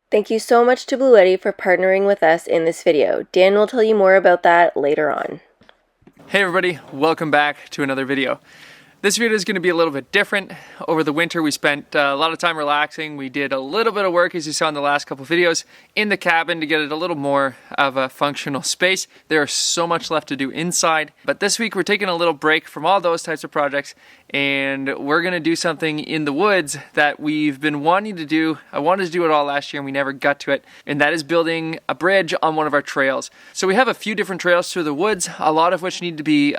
Thank you so much to Bluetti for partnering with us in this video. Dan will tell you more about that later on. Hey everybody, welcome back to another video. This video is going to be a little bit different. Over the winter we spent a lot of time relaxing. We did a little bit of work, as you saw in the last couple videos, in the cabin to get it a little more of a functional space. There is so much left to do inside, but this week we're taking a little break from all those types of projects and we're going to do something in the woods that we've been wanting to do. I wanted to do it all last year and we never got to it, and that is building a bridge on one of our trails. So we have a few different trails through the woods, a lot of which need to be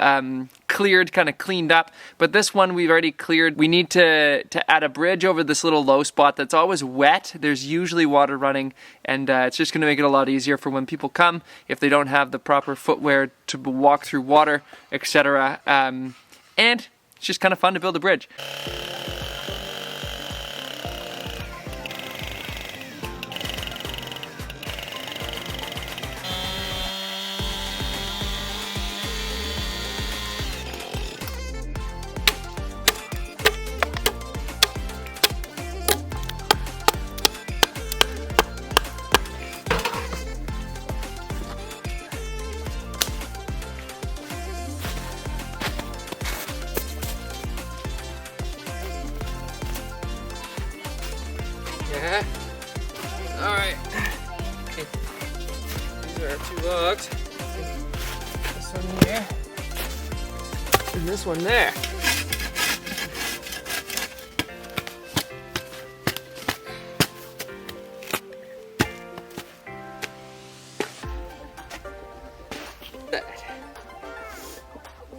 cleared, kind of cleaned up, but this one we've already cleared. We need to add a bridge over this little low spot that's always wet. There's usually water running, and it's just going to make it a lot easier for when people come if they don't have the proper footwear to walk through water, etc. And it's just kind of fun to build a bridge. Yeah. All right. Okay. These are our two logs. This one here, and this one there.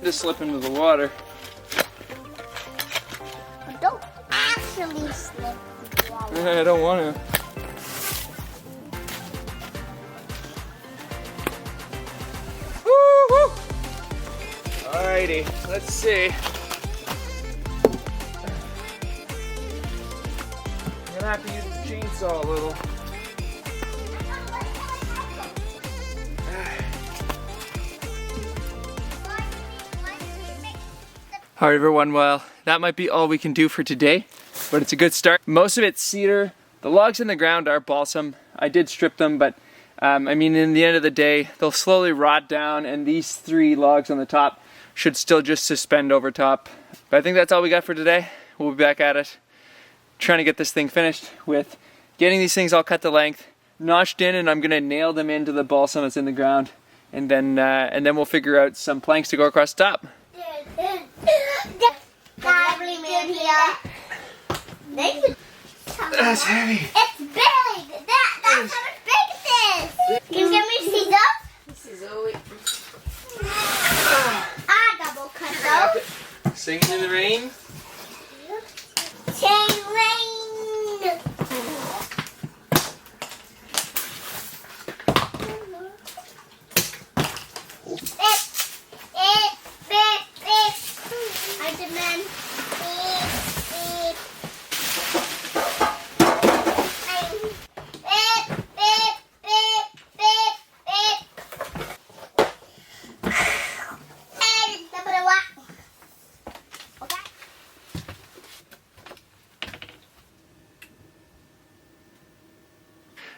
Just slip into the water. Don't actually slip. I don't want to. Woo-hoo! Alrighty, let's see. I'm gonna have to use the chainsaw a little. Alright everyone, well, that might be all we can do for today, but it's a good start. Most of it's cedar. The logs in the ground are balsam. I did strip them, but I mean, in the end of the day, they'll slowly rot down, and these three logs on the top should still just suspend over top. But I think that's all we got for today. We'll be back at it, trying to get this thing finished with getting these things all cut to length, notched in, and I'm gonna nail them into the balsam that's in the ground, and then we'll figure out some planks to go across the top. That's heavy. It's big. That's how much big it is. Can you give me scissors? This is always... Double cut those. Singing in the rain. Chain lane. I demand.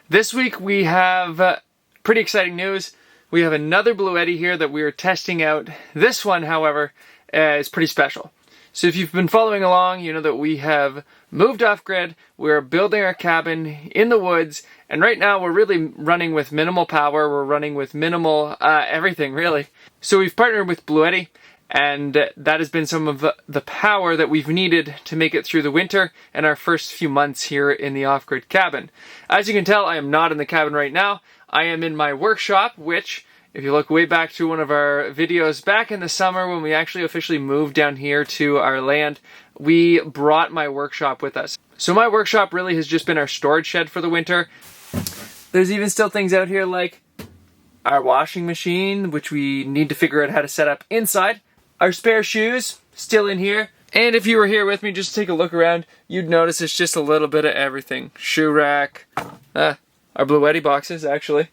This week we have pretty exciting news. We have another Bluetti here that we are testing out. This one, however, is pretty special. So if you've been following along, you know that we have moved off grid. We're building our cabin in the woods, and right now we're really running with minimal power. We're running with minimal everything, really. So we've partnered with Bluetti, and that has been some of the power that we've needed to make it through the winter and our first few months here in the off-grid cabin. As you can tell, I am not in the cabin right now. I am in my workshop, which, if you look way back to one of our videos back in the summer when we actually officially moved down here to our land, we brought my workshop with us. So my workshop really has just been our storage shed for the winter. There's even still things out here like our washing machine, which we need to figure out how to set up inside. Our spare shoes, still in here. And if you were here with me, just take a look around, you'd notice it's just a little bit of everything. Shoe rack, our Bluetti boxes, actually.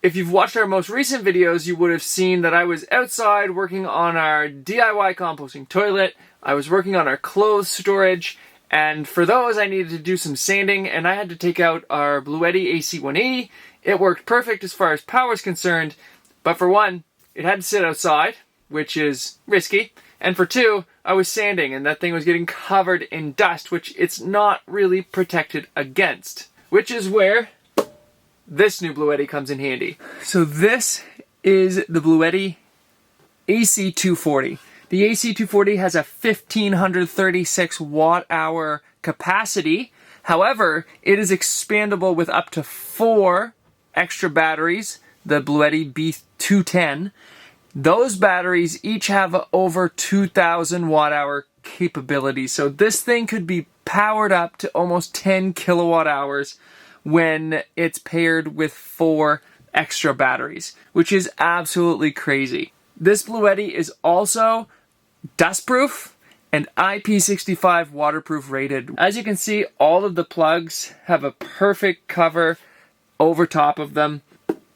If you've watched our most recent videos, you would have seen that I was outside working on our DIY composting toilet. I was working on our clothes storage, And for those, I needed to do some sanding, and I had to take out our Bluetti AC180. It worked perfect as far as power is concerned, but for one, it had to sit outside, which is risky. And for two, I was sanding, and that thing was getting covered in dust, which it's not really protected against. Which is where this new Bluetti comes in handy. So this is the Bluetti AC240. The AC240 has a 1536 watt-hour capacity. However, it is expandable with up to 4 extra batteries, the Bluetti B210. Those batteries each have over 2,000 watt-hour capability. So this thing could be powered up to almost 10 kilowatt hours when it's paired with 4 extra batteries, which is absolutely crazy. This Bluetti is also dustproof and IP65 waterproof rated. As you can see, all of the plugs have a perfect cover over top of them.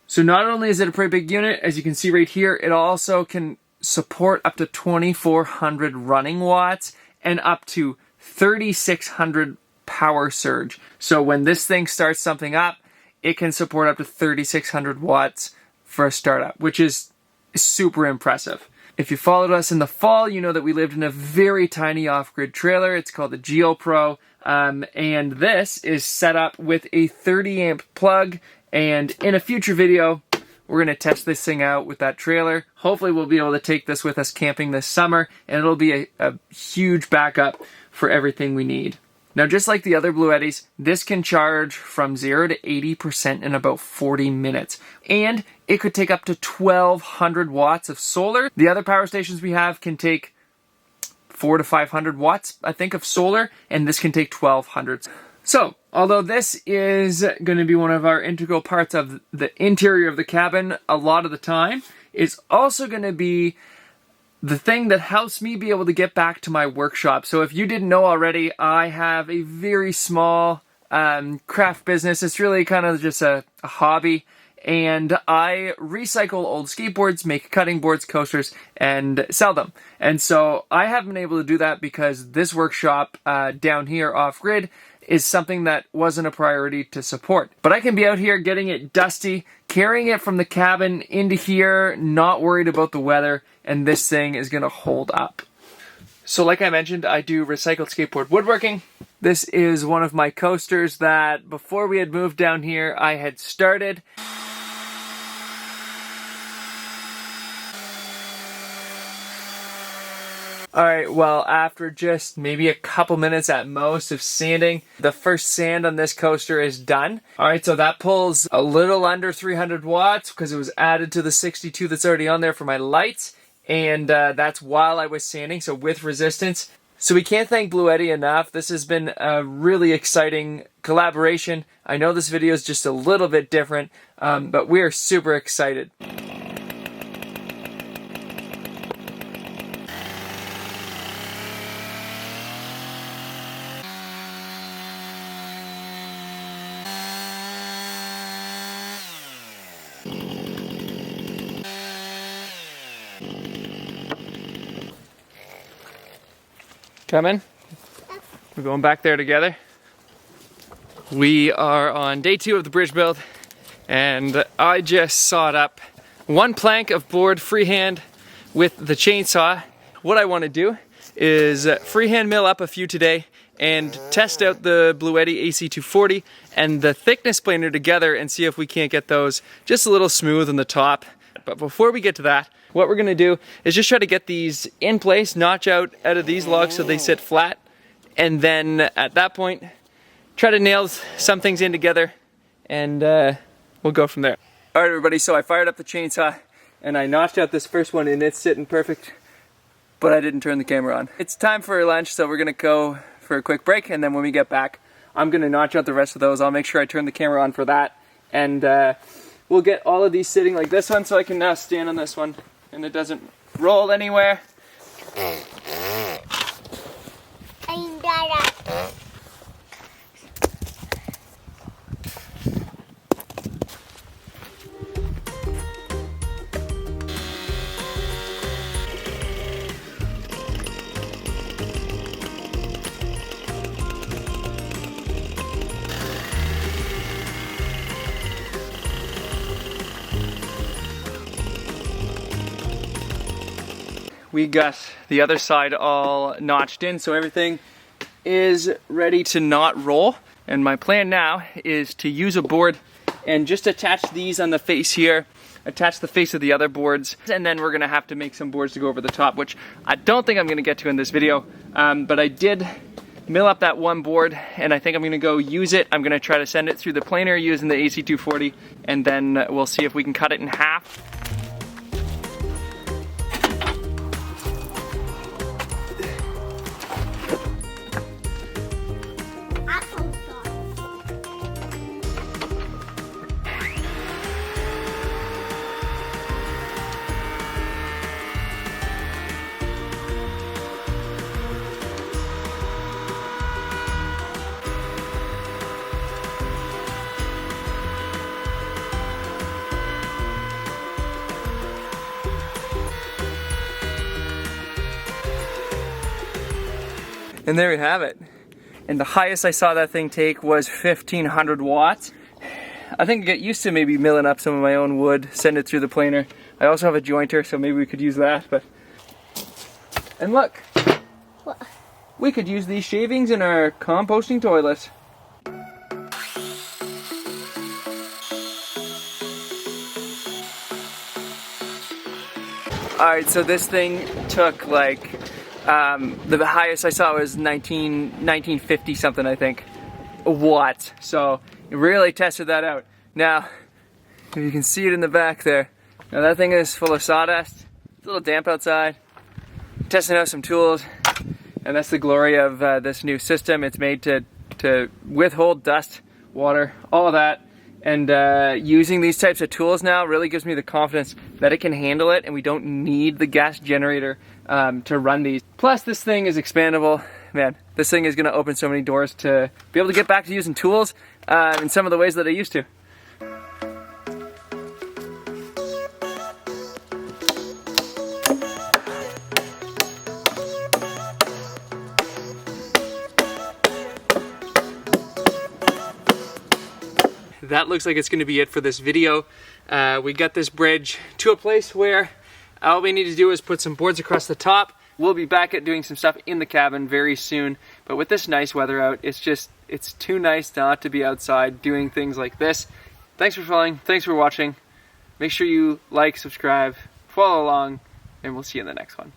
So not only is it a pretty big unit, as you can see right here, it also can support up to 2,400 running watts and up to 3,600 power surge. So when this thing starts something up, it can support up to 3,600 watts for a startup, which is super impressive. If you followed us in the fall, you know that we lived in a very tiny off-grid trailer. It's called the GeoPro, and this is set up with a 30 amp plug. And in a future video, we're going to test this thing out with that trailer. Hopefully we'll be able to take this with us camping this summer, and it'll be a huge backup for everything we need. Now, just like the other Bluettis, this can charge from 0 to 80% in about 40 minutes. And it could take up to 1,200 watts of solar. The other power stations we have can take 400 to 500 watts, I think, of solar, and this can take 1,200. So, although this is going to be one of our integral parts of the interior of the cabin a lot of the time, it's also going to be the thing that helps me be able to get back to my workshop. So if you didn't know already, I have a very small craft business. It's really kind of just a hobby. And I recycle old skateboards, make cutting boards, coasters, and sell them. And so I haven't been able to do that because this workshop down here off-grid is something that wasn't a priority to support. But I can be out here getting it dusty, carrying it from the cabin into here, not worried about the weather, and this thing is gonna hold up. So like I mentioned, I do recycled skateboard woodworking. This is one of my coasters that before we had moved down here, I had started. Alright, well, after just maybe a couple minutes at most of sanding, the first sand on this coaster is done. Alright, so that pulls a little under 300 watts because it was added to the 62 that's already on there for my lights. And that's while I was sanding, so with resistance. So we can't thank Bluetti enough. This has been a really exciting collaboration. I know this video is just a little bit different, but we are super excited. Come in. We're going back there together. We are on day 2 of the bridge build, and I just sawed up 1 plank of board freehand with the chainsaw. What I want to do is freehand mill up a few today and test out the Bluetti AC240 and the thickness planer together and see if we can't get those just a little smooth on the top. But before we get to that, what we're going to do is just try to get these in place, notch out of these logs so they sit flat, and then at that point, try to nail some things in together, and we'll go from there. Alright everybody, so I fired up the chainsaw, and I notched out this first one, and it's sitting perfect, but I didn't turn the camera on. It's time for lunch, so we're going to go for a quick break, and then when we get back, I'm going to notch out the rest of those. I'll make sure I turn the camera on for that, and we'll get all of these sitting like this one, so I can now stand on this one, and it doesn't roll anywhere. we got the other side all notched in, so everything is ready to not roll. And my plan now is to use a board and just attach these on the face here, attach the face of the other boards, and then we're gonna have to make some boards to go over the top, which I don't think I'm gonna get to in this video, but I did mill up that one board, and I think I'm gonna go use it. I'm gonna try to send it through the planer using the AC240, and then we'll see if we can cut it in half. And there we have it. And the highest I saw that thing take was 1500 watts. I think I get used to maybe milling up some of my own wood, send it through the planer. I also have a jointer, so maybe we could use that. But and look, What? we could use these shavings in our composting toilet. Alright, so this thing took like, the highest I saw was 1950 something, I think, watts. So it really tested that out. Now, if you can see it in the back there, now that thing is full of sawdust. It's a little damp outside. Testing out some tools, and that's the glory of this new system. It's made to withhold dust, water, all of that. And using these types of tools now really gives me the confidence that it can handle it, and we don't need the gas generator to run these. Plus, this thing is expandable. Man, this thing is going to open so many doors to be able to get back to using tools in some of the ways that I used to. That looks like it's going to be it for this video. We got this bridge to a place where all we need to do is put some boards across the top. We'll be back at doing some stuff in the cabin very soon. But with this nice weather out, it's too nice not to be outside doing things like this. Thanks for following. Thanks for watching. Make sure you like, subscribe, follow along, and we'll see you in the next one.